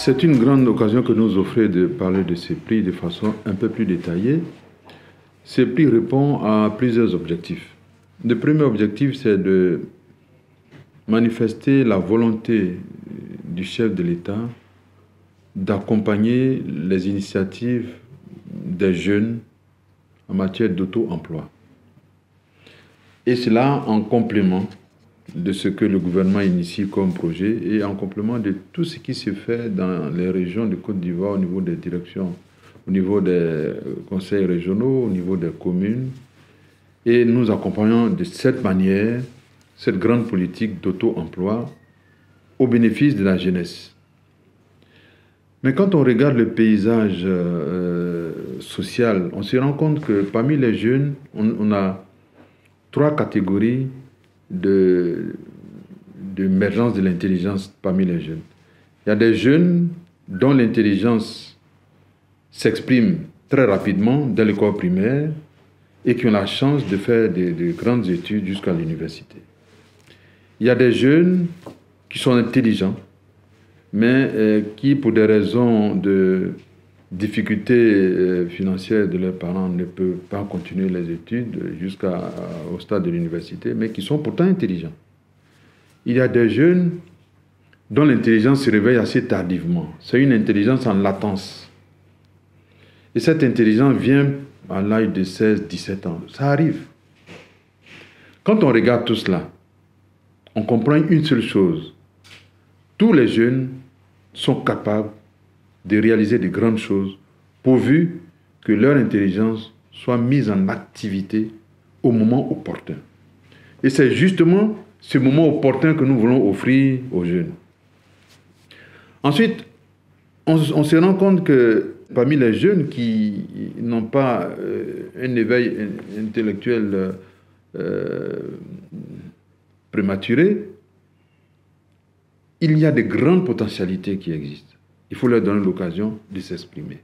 C'est une grande occasion que nous offrez de parler de ces prix de façon un peu plus détaillée. Ces prix répondent à plusieurs objectifs. Le premier objectif, c'est de manifester la volonté du chef de l'État d'accompagner les initiatives des jeunes en matière d'auto-emploi. Et cela en complément de ce que le gouvernement initie comme projet et en complément de tout ce qui se fait dans les régions de Côte d'Ivoire au niveau des directions, au niveau des conseils régionaux, au niveau des communes. Et nous accompagnons de cette manière cette grande politique d'auto-emploi au bénéfice de la jeunesse. Mais quand on regarde le paysage social, on se rend compte que parmi les jeunes, on a trois catégories d'émergence de l'intelligence parmi les jeunes. Il y a des jeunes dont l'intelligence s'exprime très rapidement dès l'école primaire et qui ont la chance de faire de grandes études jusqu'à l'université. Il y a des jeunes qui sont intelligents, mais qui, pour des raisons de difficultés financières de leurs parents, ne peuvent pas continuer les études jusqu'au stade de l'université, mais qui sont pourtant intelligents. Il y a des jeunes dont l'intelligence se réveille assez tardivement. C'est une intelligence en latence. Et cette intelligence vient à l'âge de 16-17 ans. Ça arrive. Quand on regarde tout cela, on comprend une seule chose. Tous les jeunes sont capables de réaliser de grandes choses, pourvu que leur intelligence soit mise en activité au moment opportun. Et c'est justement ce moment opportun que nous voulons offrir aux jeunes. Ensuite, on se rend compte que parmi les jeunes qui n'ont pas un éveil intellectuel prématuré, il y a de grandes potentialités qui existent. Il faut leur donner l'occasion de s'exprimer.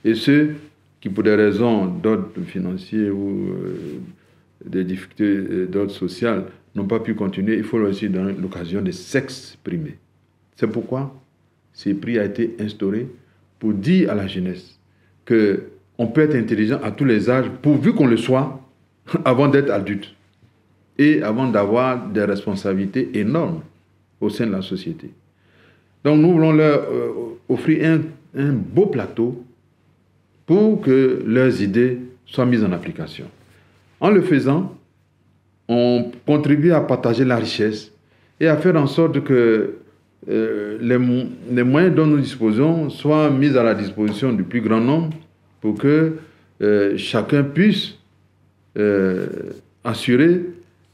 Et ceux qui, pour des raisons d'ordre financier ou des difficultés d'ordre social, n'ont pas pu continuer, il faut leur aussi donner l'occasion de s'exprimer. C'est pourquoi ce prix a été instauré pour dire à la jeunesse qu'on peut être intelligent à tous les âges, pourvu qu'on le soit avant d'être adulte et avant d'avoir des responsabilités énormes au sein de la société. Donc nous voulons leur offrir un beau plateau pour que leurs idées soient mises en application. En le faisant, on contribue à partager la richesse et à faire en sorte que les moyens dont nous disposons soient mis à la disposition du plus grand nombre pour que chacun puisse assurer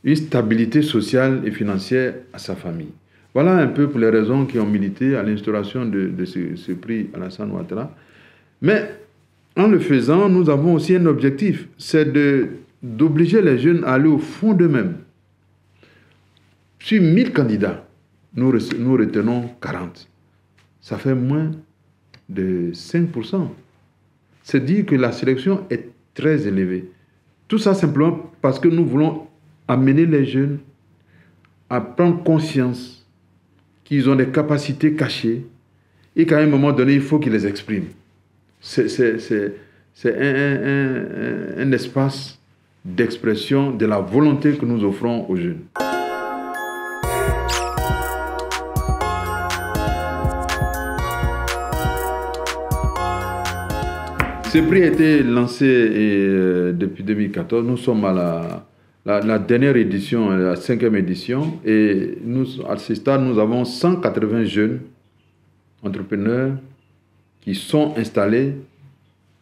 une stabilité sociale et financière à sa famille. Voilà un peu pour les raisons qui ont milité à l'instauration de ce prix Alassane Ouattara. Mais en le faisant, nous avons aussi un objectif, c'est d'obliger les jeunes à aller au fond d'eux-mêmes. Sur 1000 candidats, nous retenons 40. Ça fait moins de 5%. C'est dire que la sélection est très élevée. Tout ça simplement parce que nous voulons amener les jeunes à prendre conscience qu'ils ont des capacités cachées et qu'à un moment donné, il faut qu'ils les expriment. C'est un espace d'expression de la volonté que nous offrons aux jeunes. Ce prix a été lancé depuis 2014. Nous sommes à la dernière édition, la 5e édition, et à ce stade, nous avons 180 jeunes entrepreneurs qui sont installés,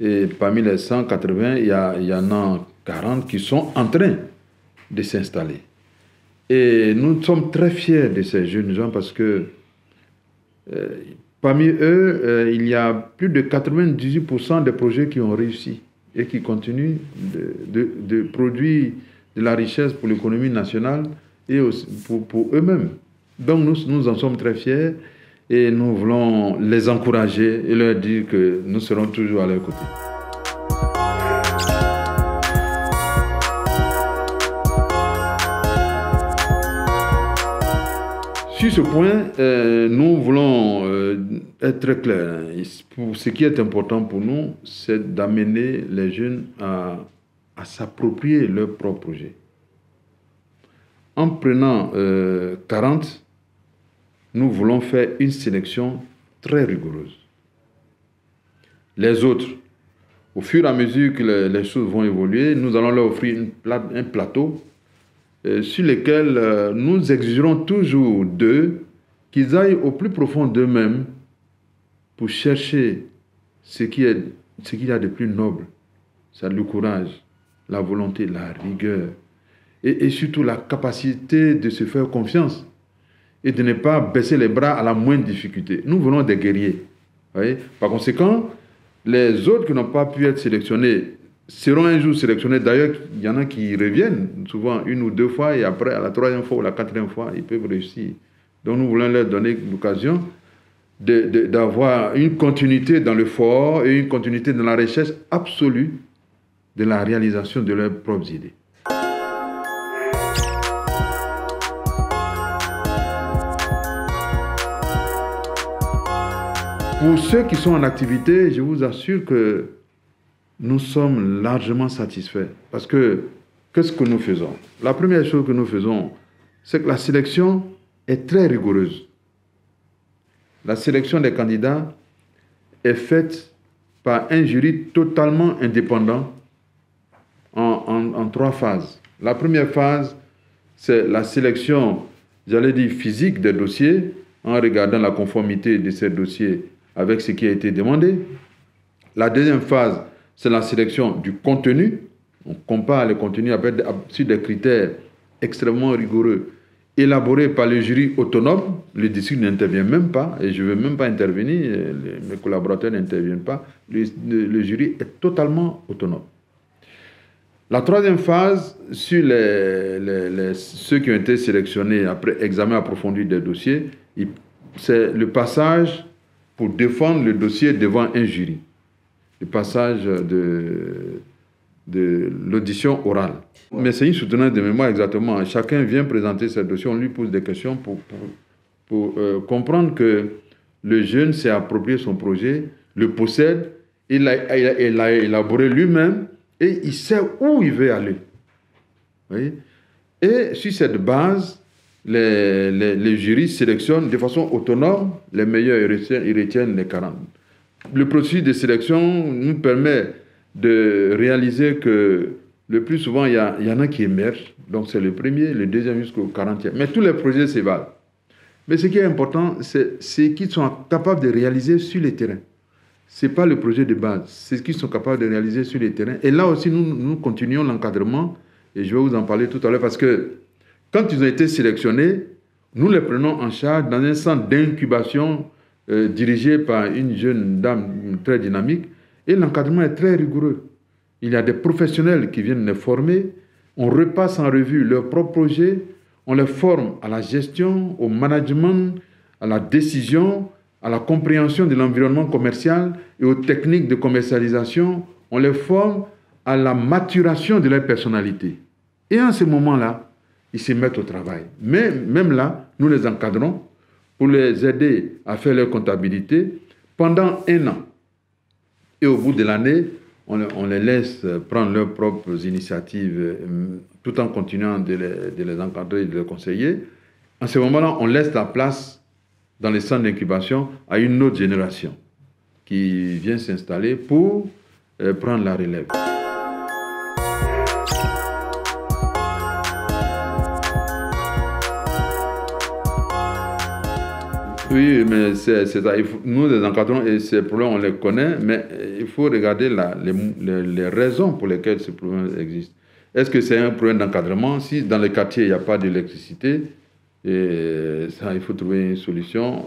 et parmi les 180, il y en a 40 qui sont en train de s'installer. Et nous sommes très fiers de ces jeunes gens parce que parmi eux, il y a plus de 98% des projets qui ont réussi et qui continuent de produire de la richesse pour l'économie nationale et aussi pour eux-mêmes. Donc nous en sommes très fiers et nous voulons les encourager et leur dire que nous serons toujours à leur côté. Sur ce point, nous voulons être très clairs. Ce qui est important pour nous, c'est d'amener les jeunes à s'approprier leur propre projet. En prenant 40, nous voulons faire une sélection très rigoureuse. Les autres, au fur et à mesure que les choses vont évoluer, nous allons leur offrir un plateau sur lequel nous exigerons toujours d'eux qu'ils aillent au plus profond d'eux-mêmes pour chercher ce qu'il y a de plus noble. C'est le courage, la volonté, la rigueur et surtout la capacité de se faire confiance et de ne pas baisser les bras à la moindre difficulté. Nous voulons des guerriers. Voyez? Par conséquent, les autres qui n'ont pas pu être sélectionnés seront un jour sélectionnés. D'ailleurs, il y en a qui reviennent souvent une ou deux fois et après, à la troisième fois ou la quatrième fois, ils peuvent réussir. Donc nous voulons leur donner l'occasion d'avoir une continuité dans l'effort et une continuité dans la recherche absolue de la réalisation de leurs propres idées. Pour ceux qui sont en activité, je vous assure que nous sommes largement satisfaits. Parce que, qu'est-ce que nous faisons? La première chose que nous faisons, c'est que la sélection est très rigoureuse. La sélection des candidats est faite par un jury totalement indépendant en 3 phases. La première phase, c'est la sélection, j'allais dire, physique des dossiers, en regardant la conformité de ces dossiers avec ce qui a été demandé. La deuxième phase, c'est la sélection du contenu. On compare le contenu sur des critères extrêmement rigoureux, élaborés par le jury autonome. Le district n'intervient même pas, et je ne veux même pas intervenir, mes collaborateurs n'interviennent pas. Le jury est totalement autonome. La troisième phase, sur ceux qui ont été sélectionnés après examen approfondi des dossiers, c'est le passage pour défendre le dossier devant un jury. Le passage de l'audition orale. Mais c'est une soutenance de mémoire exactement. Chacun vient présenter ses dossiers, on lui pose des questions pour comprendre que le jeune s'est approprié son projet, le possède, il l'a élaboré lui-même et il sait où il veut aller. Vous voyez? Et sur cette base, les jurys sélectionnent de façon autonome les meilleurs, ils retiennent les 40. Le processus de sélection nous permet de réaliser que le plus souvent, il y en a qui émergent. Donc c'est le premier, le deuxième jusqu'au 40e. Mais tous les projets se valent. Mais ce qui est important, c'est qu'ils sont capables de réaliser sur le terrain. Ce n'est pas le projet de base, c'est ce qu'ils sont capables de réaliser sur le terrain. Et là aussi, nous continuons l'encadrement, et je vais vous en parler tout à l'heure, parce que quand ils ont été sélectionnés, nous les prenons en charge dans un centre d'incubation dirigé par une jeune dame très dynamique, et l'encadrement est très rigoureux. Il y a des professionnels qui viennent les former, on repasse en revue leurs propres projets, on les forme à la gestion, au management, à la décision, à la compréhension de l'environnement commercial et aux techniques de commercialisation, on les forme à la maturation de leur personnalité. Et en ce moment-là, ils se mettent au travail. Mais même là, nous les encadrons pour les aider à faire leur comptabilité pendant 1 an. Et au bout de l'année, on les laisse prendre leurs propres initiatives tout en continuant de les encadrer et de les conseiller. En ce moment-là, on laisse la place dans les centres d'incubation à une autre génération qui vient s'installer pour prendre la relève. Oui, mais c'est ça. Nous les encadrons et ces problèmes, on les connaît, mais il faut regarder les raisons pour lesquelles ces problèmes existent. Est-ce que c'est un problème d'encadrement? Si dans le quartier, il n'y a pas d'électricité, ça, il faut trouver une solution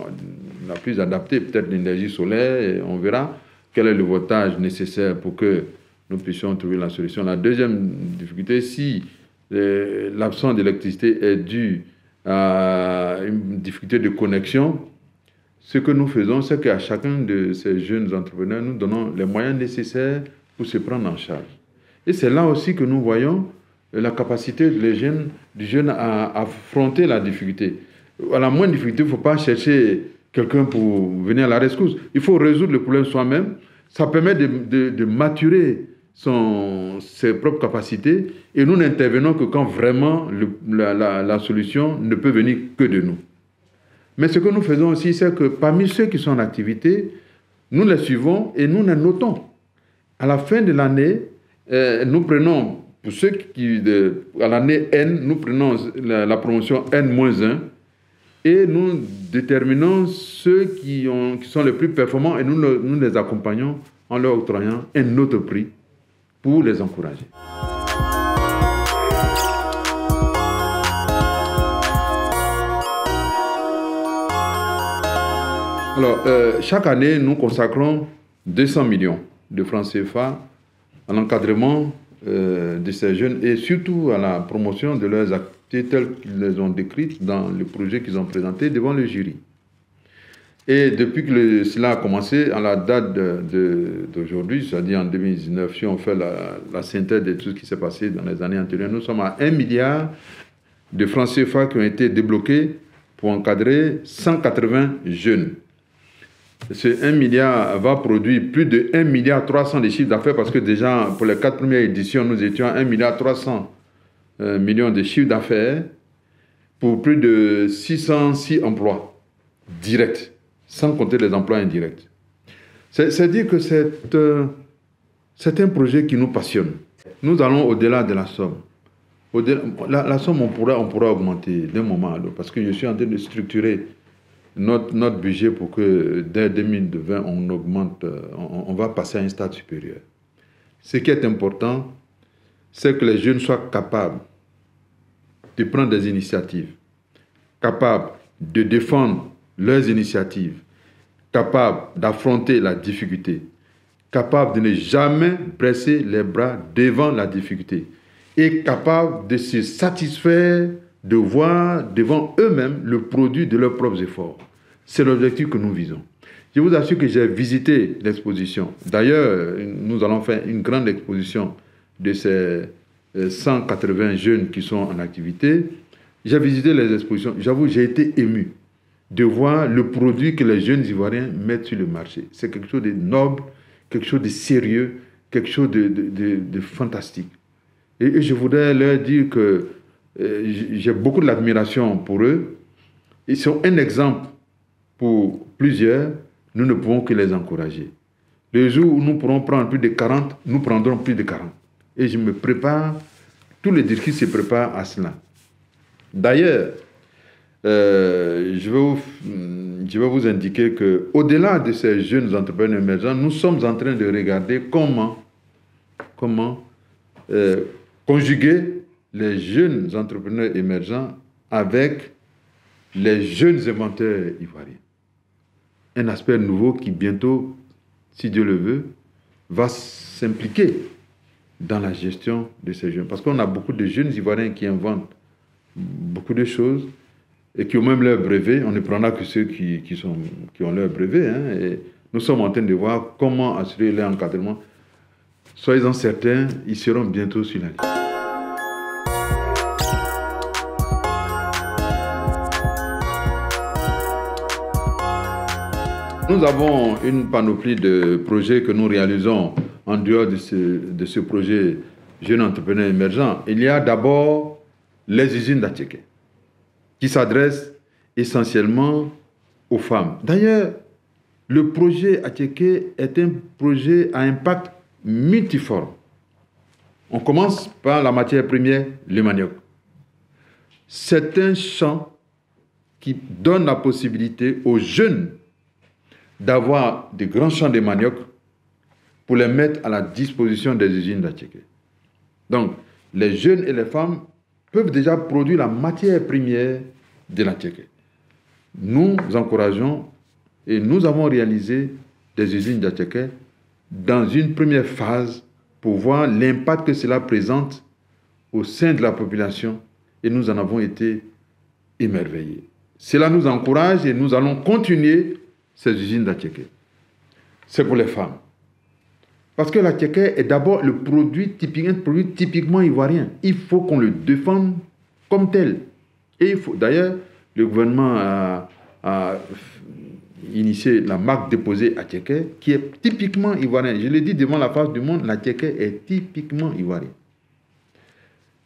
la plus adaptée, peut-être l'énergie solaire, et on verra quel est le voltage nécessaire pour que nous puissions trouver la solution. La deuxième difficulté, si l'absence d'électricité est due à une difficulté de connexion, ce que nous faisons, c'est qu'à chacun de ces jeunes entrepreneurs, nous donnons les moyens nécessaires pour se prendre en charge. Et c'est là aussi que nous voyons la capacité du jeune à affronter la difficulté. à la moindre difficulté, il ne faut pas chercher quelqu'un pour venir à la rescousse. Il faut résoudre le problème soi-même. Ça permet de maturer ses propres capacités et nous n'intervenons que quand vraiment la solution ne peut venir que de nous. Mais ce que nous faisons aussi, c'est que parmi ceux qui sont en activité, nous les suivons et nous les notons. À la fin de l'année, nous prenons, pour ceux qui, à l'année N, nous prenons la promotion N-1 et nous déterminons ceux qui sont les plus performants et nous les accompagnons en leur octroyant un autre prix pour les encourager. Alors, chaque année, nous consacrons 200 millions de francs CFA à l'encadrement de ces jeunes et surtout à la promotion de leurs activités telles qu'ils les ont décrites dans le projet qu'ils ont présenté devant le jury. Et depuis que cela a commencé, à la date d'aujourd'hui, c'est-à-dire en 2019, si on fait la synthèse de tout ce qui s'est passé dans les années antérieures, nous sommes à 1 milliard de francs CFA qui ont été débloqués pour encadrer 180 jeunes. Ce 1 milliard va produire plus de 1,3 milliard de chiffre d'affaires parce que déjà, pour les 4 premières éditions, nous étions à 1,3 milliard de chiffre d'affaires pour plus de 606 emplois directs, sans compter les emplois indirects. C'est dire que c'est un projet qui nous passionne. Nous allons au-delà de la somme. La somme, on pourra augmenter d'un moment à l'autre parce que je suis en train de structurer notre budget pour que dès 2020, on augmente, on va passer à un stade supérieur. Ce qui est important, c'est que les jeunes soient capables de prendre des initiatives, capables de défendre leurs initiatives, capables d'affronter la difficulté, capables de ne jamais baisser les bras devant la difficulté et capables de se satisfaire de voir devant eux-mêmes le produit de leurs propres efforts. C'est l'objectif que nous visons. Je vous assure que j'ai visité l'exposition. D'ailleurs, nous allons faire une grande exposition de ces 180 jeunes qui sont en activité. J'ai visité les expositions. J'avoue, j'ai été ému de voir le produit que les jeunes Ivoiriens mettent sur le marché. C'est quelque chose de noble, quelque chose de sérieux, quelque chose de fantastique. Et je voudrais leur dire que j'ai beaucoup d'admiration pour eux. Ils sont un exemple pour plusieurs. Nous ne pouvons que les encourager. Le jour où nous pourrons prendre plus de 40, nous prendrons plus de 40. Et je me prépare, tous les districts se préparent à cela. D'ailleurs, je vais vous indiquer qu'au-delà de ces jeunes entrepreneurs émergents, nous sommes en train de regarder comment conjuguer les jeunes entrepreneurs émergents avec les jeunes inventeurs ivoiriens. Un aspect nouveau qui bientôt, si Dieu le veut, va s'impliquer dans la gestion de ces jeunes. Parce qu'on a beaucoup de jeunes Ivoiriens qui inventent beaucoup de choses et qui ont même leur brevet. On ne prendra que ceux qui ont leur brevet. Et nous sommes en train de voir comment assurer leur encadrement. Soyez-en certains, ils seront bientôt sur la liste. Nous avons une panoplie de projets que nous réalisons en dehors de ce projet Jeunes Entrepreneurs Émergents. Il y a d'abord les usines d'Attiéké, qui s'adressent essentiellement aux femmes. D'ailleurs, le projet Attiéké est un projet à impact multiforme. On commence par la matière première, le manioc. C'est un champ qui donne la possibilité aux jeunes d'avoir de grands champs de manioc pour les mettre à la disposition des usines d'Attiéké. Donc, les jeunes et les femmes peuvent déjà produire la matière première de l'Attiéké. Nous encourageons et nous avons réalisé des usines d'Attiéké dans une première phase pour voir l'impact que cela présente au sein de la population et nous en avons été émerveillés. Cela nous encourage et nous allons continuer ces usines d'Attiéké. C'est pour les femmes. Parce que l'Attiéké est d'abord le produit typique, un produit typiquement ivoirien. Il faut qu'on le défende comme tel. Et il faut, d'ailleurs, le gouvernement a initié la marque déposée à Tchéké, qui est typiquement ivoirien. Je l'ai dit devant la face du monde, la Tchéké est typiquement ivoirien.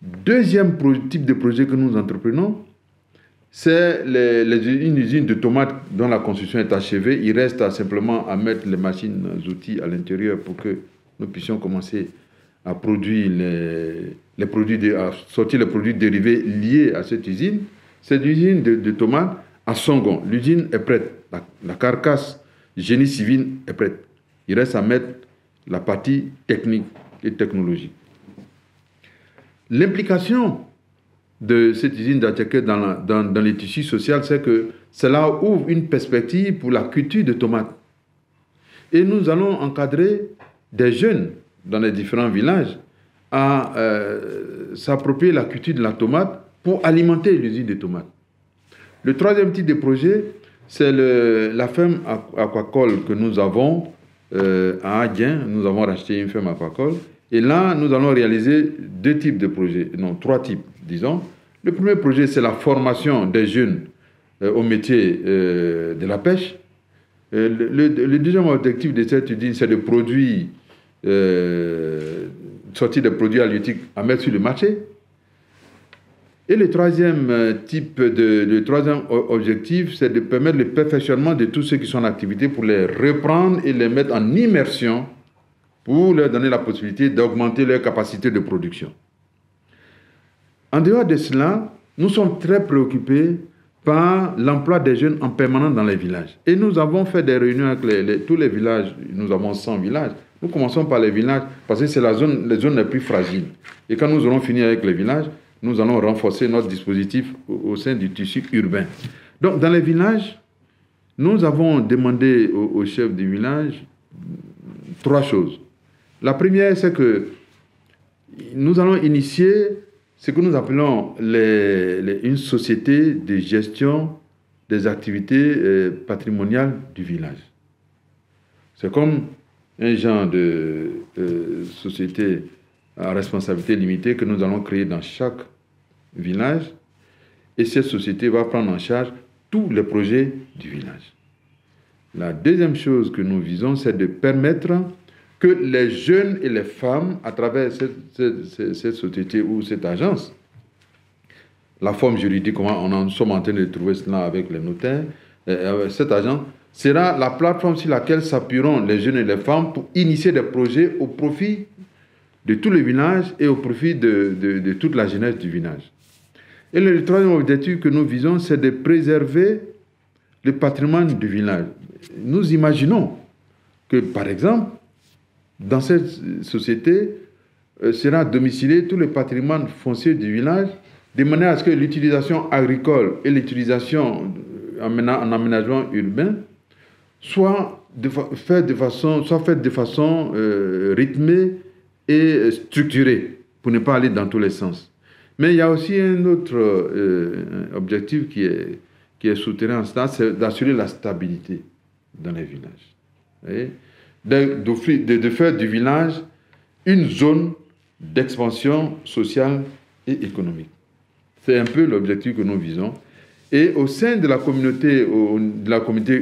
Deuxième type de projet que nous entreprenons, c'est une usine de tomates dont la construction est achevée. Il reste simplement à mettre les machines, les outils à l'intérieur pour que nous puissions commencer à produire à sortir les produits dérivés liés à cette usine. Cette usine de tomates à Songon. L'usine est prête. La carcasse génie civil est prête. Il reste à mettre la partie technique et technologique. L'implication de cette usine d'Attiéké dans les tissus sociaux, c'est que cela ouvre une perspective pour la culture de tomates. Et nous allons encadrer des jeunes dans les différents villages à s'approprier la culture de la tomate pour alimenter l'usine de tomates. Le troisième type de projet, c'est la ferme aquacole que nous avons à Adien. Nous avons racheté une ferme aquacole. Et là, nous allons réaliser trois types, disons. Le premier projet, c'est la formation des jeunes au métier de la pêche. Le deuxième objectif de cette usine, c'est de sortir des produits halieutiques à mettre sur le marché. Et le troisième objectif, c'est de permettre le perfectionnement de tous ceux qui sont en activité pour les reprendre et les mettre en immersion pour leur donner la possibilité d'augmenter leur capacité de production. En dehors de cela, nous sommes très préoccupés par l'emploi des jeunes en permanence dans les villages. Et nous avons fait des réunions avec tous les villages. Nous avons 100 villages. Nous commençons par les villages parce que c'est les zones les plus fragiles. Et quand nous aurons fini avec les villages, nous allons renforcer notre dispositif au sein du tissu urbain. Donc, dans les villages, nous avons demandé aux chefs du village 3 choses. La première, c'est que nous allons initier ce que nous appelons une société de gestion des activités patrimoniales du village. C'est comme un genre de société à responsabilité limitée que nous allons créer dans chaque village. Et cette société va prendre en charge tous les projets du village. La deuxième chose que nous visons, c'est de permettre que les jeunes et les femmes, à travers cette société ou cette agence, la forme juridique, nous sommes en train de trouver cela avec les notaires, cette agence sera la plateforme sur laquelle s'appuieront les jeunes et les femmes pour initier des projets au profit de tous les villages et au profit de toute la jeunesse du village. Et le troisième objectif que nous visons, c'est de préserver le patrimoine du village. Nous imaginons que, par exemple, dans cette société, sera domicilié tout le patrimoine foncier du village, de manière à ce que l'utilisation agricole et l'utilisation en aménagement urbain soient faites de façon rythmée et structurée, pour ne pas aller dans tous les sens. Mais il y a aussi un autre objectif qui est souterrain à cela, c'est d'assurer la stabilité dans les villages. Vous voyez? De faire du village une zone d'expansion sociale et économique. C'est un peu l'objectif que nous visons. Et au sein de la communauté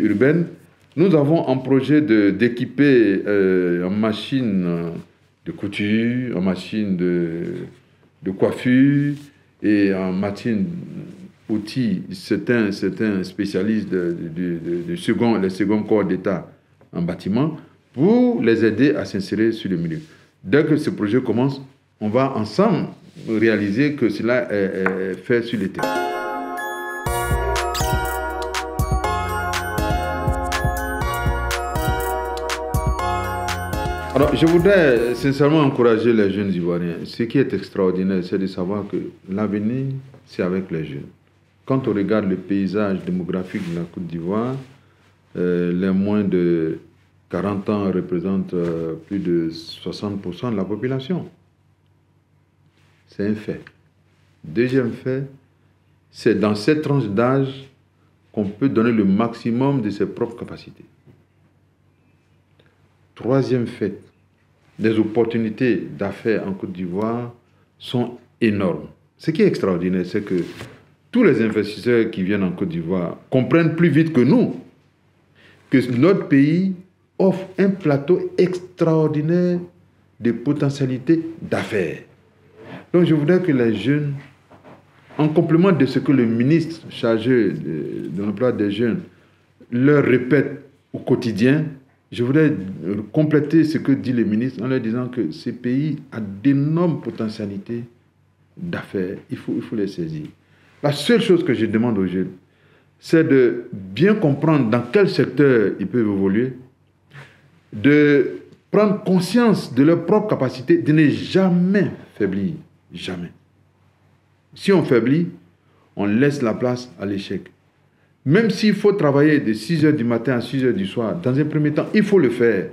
urbaine, nous avons un projet d'équiper en machines de couture, en machines de coiffure et en machines outils. C'est un spécialiste les seconds corps d'État en bâtiment, pour les aider à s'insérer sur le milieu. Dès que ce projet commence, on va ensemble réaliser que cela est fait sur le terrain. Alors, je voudrais sincèrement encourager les jeunes Ivoiriens. Ce qui est extraordinaire, c'est de savoir que l'avenir, c'est avec les jeunes. Quand on regarde le paysage démographique de la Côte d'Ivoire, les moins de 40 ans représentent plus de 60% de la population. C'est un fait. Deuxième fait, c'est dans cette tranche d'âge qu'on peut donner le maximum de ses propres capacités. Troisième fait, les opportunités d'affaires en Côte d'Ivoire sont énormes. Ce qui est extraordinaire, c'est que tous les investisseurs qui viennent en Côte d'Ivoire comprennent plus vite que nous que notre pays offre un plateau extraordinaire de potentialités d'affaires. Donc je voudrais que les jeunes, en complément de ce que le ministre chargé de l'emploi des jeunes leur répète au quotidien, je voudrais compléter ce que dit le ministre en leur disant que ce pays a d'énormes potentialités d'affaires. Il faut les saisir. La seule chose que je demande aux jeunes, c'est de bien comprendre dans quel secteur ils peuvent évoluer, de prendre conscience de leur propre capacité, de ne jamais faiblir. Jamais. Si on faiblit, on laisse la place à l'échec. Même s'il faut travailler de 6 heures du matin à 6 heures du soir, dans un premier temps, il faut le faire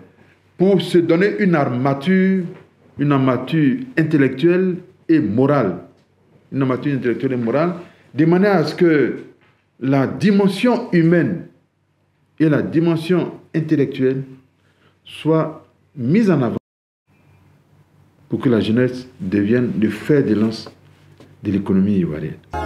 pour se donner une armature intellectuelle et morale. Une armature intellectuelle et morale, de manière à ce que la dimension humaine et la dimension intellectuelle soient mises en avant pour que la jeunesse devienne le fer de lance de l'économie ivoirienne.